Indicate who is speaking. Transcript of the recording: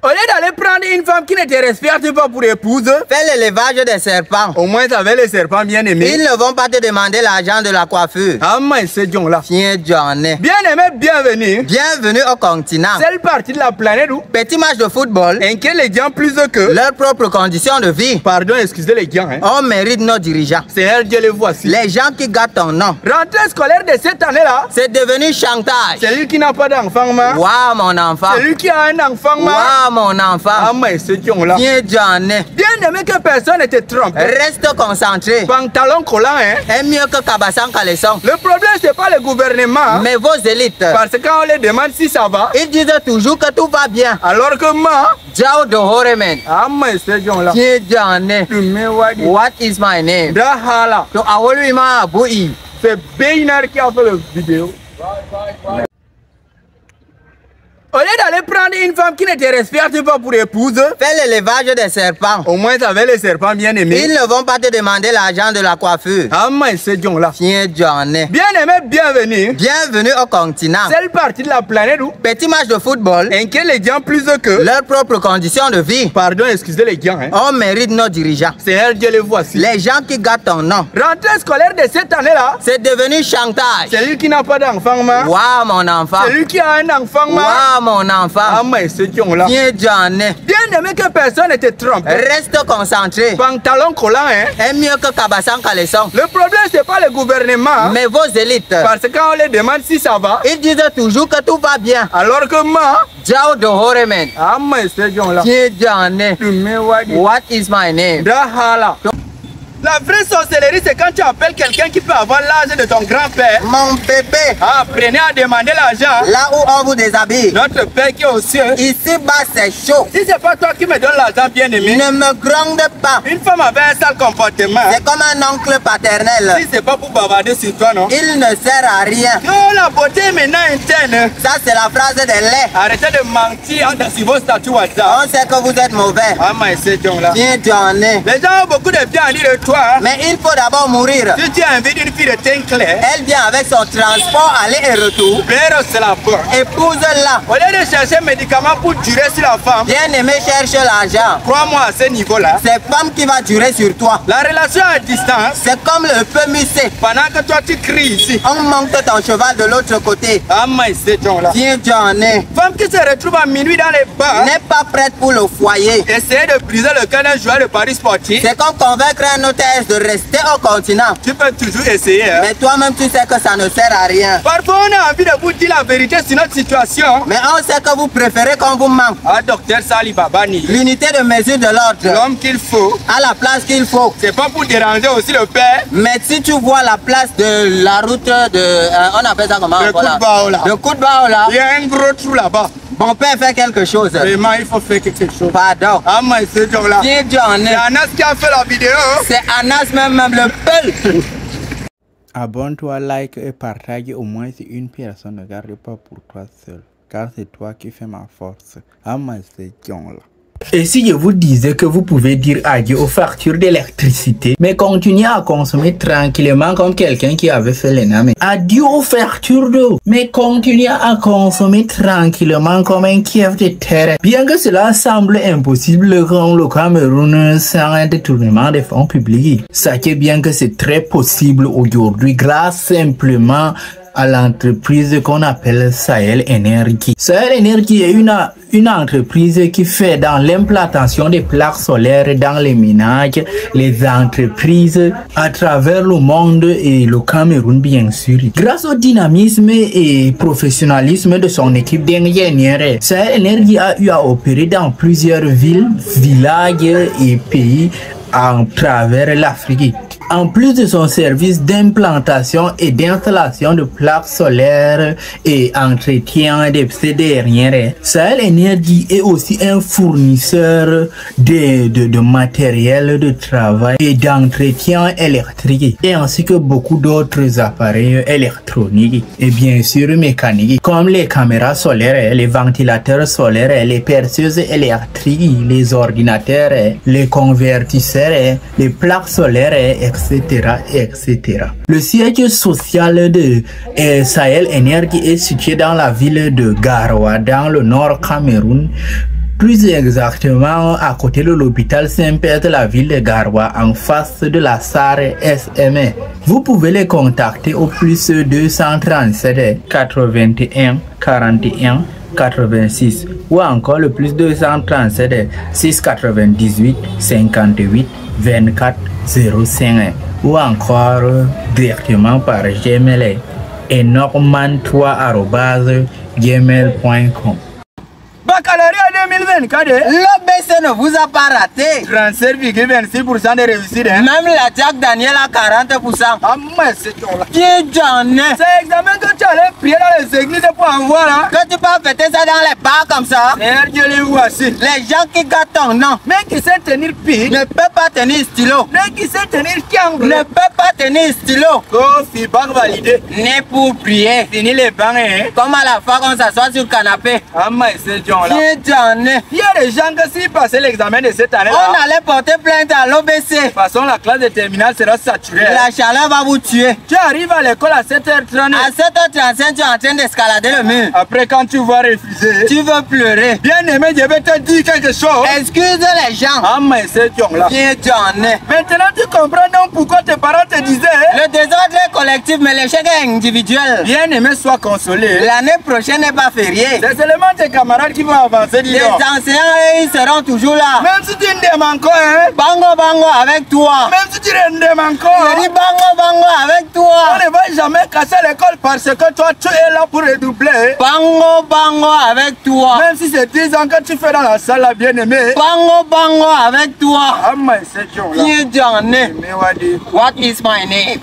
Speaker 1: Au lieu d'aller prendre une femme qui ne te respecte pas pour épouse,
Speaker 2: fais l'élevage des serpents.
Speaker 1: Au moins avec les serpents bien aimés.
Speaker 2: Ils ne vont pas te demander l'argent de la coiffure.
Speaker 1: Ah mais c'est John là.
Speaker 2: Tiens Johnny.
Speaker 1: Bien aimé, bienvenue.
Speaker 2: Bienvenue au continent.
Speaker 1: Seule partie de la planète où
Speaker 2: Petit match de football.
Speaker 1: inquiète les gens plus que
Speaker 2: leurs propres conditions de vie.
Speaker 1: Pardon, excusez les gens. Hein.
Speaker 2: On mérite nos dirigeants.
Speaker 1: Seigneur Dieu, les voici.
Speaker 2: Les gens qui gâtent ton nom.
Speaker 1: Rentrée scolaire de cette année-là,
Speaker 2: c'est devenu chantage.
Speaker 1: Celui qui n'a pas d'enfant,
Speaker 2: waouh mon enfant.
Speaker 1: Celui qui a un enfant,
Speaker 2: waouh mon enfant.
Speaker 1: Ah mais c'est John là.
Speaker 2: Tiens Johnny.
Speaker 1: Bien aimé que personne ne te trompe.
Speaker 2: Reste concentré.
Speaker 1: Pantalon collant, hein.
Speaker 2: Est mieux que cabassan caleçon.
Speaker 1: Le problème c'est pas le gouvernement,
Speaker 2: mais vos élites.
Speaker 1: Parce que quand on les demande si ça va,
Speaker 2: ils disent toujours que tout va bien.
Speaker 1: Alors que moi,
Speaker 2: Jao de Horemen.
Speaker 1: Ah mais c'est John là.
Speaker 2: Tiens Johnny. What is my name?
Speaker 1: Dahala.
Speaker 2: To awoluma abui.
Speaker 1: C'est Beinar qui a fait la vidéo. Au lieu d'aller prendre une femme qui ne te respecte pas pour épouse,
Speaker 2: fais l'élevage des serpents.
Speaker 1: Au moins avec les serpents bien aimés.
Speaker 2: Ils ne vont pas te demander l'argent de la coiffure.
Speaker 1: Ah mais c'est John là.
Speaker 2: Tiens Johnny.
Speaker 1: Bien aimé, bienvenue.
Speaker 2: Bienvenue au continent.
Speaker 1: Seule partie de la planète où
Speaker 2: petit match de football
Speaker 1: inquiète les gens plus que
Speaker 2: leurs propres conditions de vie.
Speaker 1: Pardon, excusez les gens. Hein.
Speaker 2: On mérite nos dirigeants.
Speaker 1: Seigneur Dieu, les voici.
Speaker 2: Les gens qui gâtent ton nom.
Speaker 1: Rentrée scolaire de cette année-là,
Speaker 2: c'est devenu chantage.
Speaker 1: Celui qui n'a pas d'enfant,
Speaker 2: waouh mon enfant.
Speaker 1: Celui qui a un enfant,
Speaker 2: waouh mon enfant.
Speaker 1: Ah mais c'est John là.
Speaker 2: Tiens Johnny.
Speaker 1: Bien aimé que personne ne te trompe.
Speaker 2: Reste concentré.
Speaker 1: Pantalon collant, hein.
Speaker 2: Est mieux que cabassan caleçon.
Speaker 1: Le problème c'est pas le gouvernement,
Speaker 2: mais vos élites.
Speaker 1: Parce que quand on les demande si ça va,
Speaker 2: ils disent toujours que tout va bien.
Speaker 1: Alors que moi,
Speaker 2: Jao de Horemen.
Speaker 1: Ah mais c'est John là.
Speaker 2: Tiens Johnny. What is my name?
Speaker 1: Dahala. La vraie sorcellerie, c'est quand tu appelles quelqu'un qui peut avoir l'âge de ton grand-père.
Speaker 2: Mon bébé.
Speaker 1: Apprenez à demander l'argent.
Speaker 2: Là où on vous déshabille.
Speaker 1: Notre père qui est aux cieux.
Speaker 2: Ici-bas, c'est chaud.
Speaker 1: Si c'est pas toi qui me donne l'argent, bien aimé.
Speaker 2: Ne me gronde pas.
Speaker 1: Une femme avait un sale comportement.
Speaker 2: C'est comme un oncle paternel.
Speaker 1: Si c'est pas pour bavarder sur toi, non?
Speaker 2: Il ne sert à rien.
Speaker 1: Oh, la beauté est maintenant interne.
Speaker 2: Ça, c'est la phrase de lait.
Speaker 1: Arrêtez de mentir sur vos statuts WhatsApp.
Speaker 2: On sait que vous êtes mauvais.
Speaker 1: Ah, mais c'est John là.
Speaker 2: Tiens, Johnny.
Speaker 1: Les gens ont beaucoup de bien à dire de toi.
Speaker 2: Mais il faut d'abord mourir.
Speaker 1: Si tu as envie d'une fille de teint clair,
Speaker 2: elle vient avec son transport aller et retour.
Speaker 1: C'est la bonne.
Speaker 2: Épouse-la.
Speaker 1: Au lieu de chercher un médicament pour durer sur la femme,
Speaker 2: bien aimé cherche l'argent.
Speaker 1: Crois-moi à ce niveau-là.
Speaker 2: C'est femme qui va durer sur toi.
Speaker 1: La relation à distance,
Speaker 2: c'est comme le feu musé.
Speaker 1: Pendant que toi tu cries ici,
Speaker 2: on monte ton cheval de l'autre côté.
Speaker 1: Ah mais c'est John là.
Speaker 2: Tiens Johnny.
Speaker 1: Femme qui se retrouve à minuit dans les bars,
Speaker 2: n'est pas prête pour le foyer.
Speaker 1: Essayer de briser le cœur d'un joueur de paris sportif,
Speaker 2: c'est comme convaincre un hôtesse de rester au continent.
Speaker 1: Tu peux toujours essayer. Hein?
Speaker 2: Mais toi-même tu sais que ça ne sert à rien.
Speaker 1: Parfois on a envie de vous dire la vérité sur notre situation.
Speaker 2: Mais on sait que vous préférez qu'on vous mente.
Speaker 1: Ah docteur Sali Babani.
Speaker 2: L'unité de mesure de l'ordre.
Speaker 1: L'homme qu'il faut.
Speaker 2: À la place qu'il faut.
Speaker 1: C'est pas pour déranger aussi le père.
Speaker 2: Mais si tu vois la place de la route de... on appelle ça comment?
Speaker 1: Le coup de bao là.
Speaker 2: Le coup de bao là.
Speaker 1: Il y a un gros trou là-bas.
Speaker 2: Mon père fait quelque chose.
Speaker 1: Vraiment, il faut faire quelque chose.
Speaker 2: Pardon.
Speaker 1: Ah, mais c'est John là.
Speaker 2: Tiens, Johnny.
Speaker 1: C'est Anas qui a fait la vidéo.
Speaker 2: C'est Anas même le peul.
Speaker 3: Abonne-toi, like et partage au moins si une personne ne garde pas pour toi seul. Car c'est toi qui fais ma force. Ah, mais c'est John là.
Speaker 4: Et si je vous disais que vous pouvez dire adieu aux factures d'électricité, mais continuer à consommer tranquillement comme quelqu'un qui avait fait l'ENAM. Adieu aux factures d'eau, mais continuer à consommer tranquillement comme un Kiev de terre. Bien que cela semble impossible quand le Cameroun sans un détournement des fonds publics, sachez bien que c'est très possible aujourd'hui grâce simplement à l'entreprise qu'on appelle Sahel Energy. Sahel Energy est une entreprise qui fait dans l'implantation des plaques solaires dans les ménages, les entreprises à travers le monde et le Cameroun bien sûr. Grâce au dynamisme et professionnalisme de son équipe d'ingénieurs, Sahel Energy a eu à opérer dans plusieurs villes, villages et pays à travers l'Afrique. En plus de son service d'implantation et d'installation de plaques solaires et entretien de ces dernières, Sahel Energy est aussi un fournisseur de matériel de travail et d'entretien électrique, et ainsi que beaucoup d'autres appareils électroniques et bien sûr mécaniques, comme les caméras solaires, les ventilateurs solaires, les perceuses électriques, les ordinateurs, les convertisseurs, les plaques solaires, etc., etc. Le siège social de Sahel Energy est situé dans la ville de Garoua, dans le nord Cameroun, Plus exactement à côté de l'hôpital Saint-Père de la ville de Garoua, en face de la SARE SME. Vous pouvez les contacter au plus 237 81 41 86 ou encore le plus 237 698 58 24 05 ou encore directement par Gmail enorman3@gmail.com.
Speaker 1: Baccalauréat 2024,
Speaker 2: L'OBC ne vous a pas raté.
Speaker 1: 37,26% de réussite. Hein?
Speaker 2: Même la Jack Daniel a 40%.
Speaker 1: Ah, mais c'est ton là.
Speaker 2: Qui j'en ai?
Speaker 1: C'est l'examen que tu allais prier dans les églises pour avoir là.
Speaker 2: Que tu peux fêter ça dans les bars comme ça.
Speaker 1: Seigneur Dieu, les voici.
Speaker 2: Les gens qui gâtent ton nom
Speaker 1: Mais qui sait tenir pied,
Speaker 2: ne peuvent pas tenir stylo.
Speaker 1: mais qui sait tenir kiangle.
Speaker 2: Ne peuvent pas tenir stylo.
Speaker 1: Kofi, bac validé.
Speaker 2: Né pour prier.
Speaker 1: Fini les bancs, hein.
Speaker 2: Comme à la fois qu'on s'assoit sur le canapé.
Speaker 1: Ah, mais c'est John là.
Speaker 2: Qui j'en ai?
Speaker 1: Il y a des gens que s'ils passaient l'examen de cette année là,
Speaker 2: On allait porter plainte à l'OBC.
Speaker 1: de toute façon la classe de terminale sera saturée.
Speaker 2: La chaleur va vous tuer.
Speaker 1: Tu arrives à l'école à 7h30.
Speaker 2: À 7h35, tu es en train d'escalader le mur.
Speaker 1: Après, quand tu vas refuser,
Speaker 2: Tu veux pleurer.
Speaker 1: bien aimé, je vais te dire quelque chose.
Speaker 2: Excuse les gens.
Speaker 1: Ah, mais c'est John là.
Speaker 2: Qui j'en ai?
Speaker 1: Maintenant, tu comprends donc pourquoi tes parents te disaient
Speaker 2: Le désordre est collectif, mais l'échec est individuel.
Speaker 1: bien aimé, sois consolé.
Speaker 2: L'année prochaine n'est pas fériée.
Speaker 1: C'est seulement tes camarades qui vont avancer, dis
Speaker 2: Les
Speaker 1: donc.
Speaker 2: enseignants, ils seront toujours là.
Speaker 1: Même si tu ne demandes encore, hein.
Speaker 2: Bango bango avec toi.
Speaker 1: Même si tu ne demandes
Speaker 2: Je
Speaker 1: encore,
Speaker 2: dis bango bango avec
Speaker 1: on
Speaker 2: toi.
Speaker 1: ne va jamais casser l'école parce que toi, tu es là pour redoubler.
Speaker 2: Bango bango avec toi.
Speaker 1: Même si c'est 10 ans que tu fais dans la salle, là, bien aimé.
Speaker 2: Bango bango avec toi.
Speaker 1: Ah, mais c'est John là.
Speaker 2: Qui j'en ai?
Speaker 1: Mais on va dire.
Speaker 2: What is my name?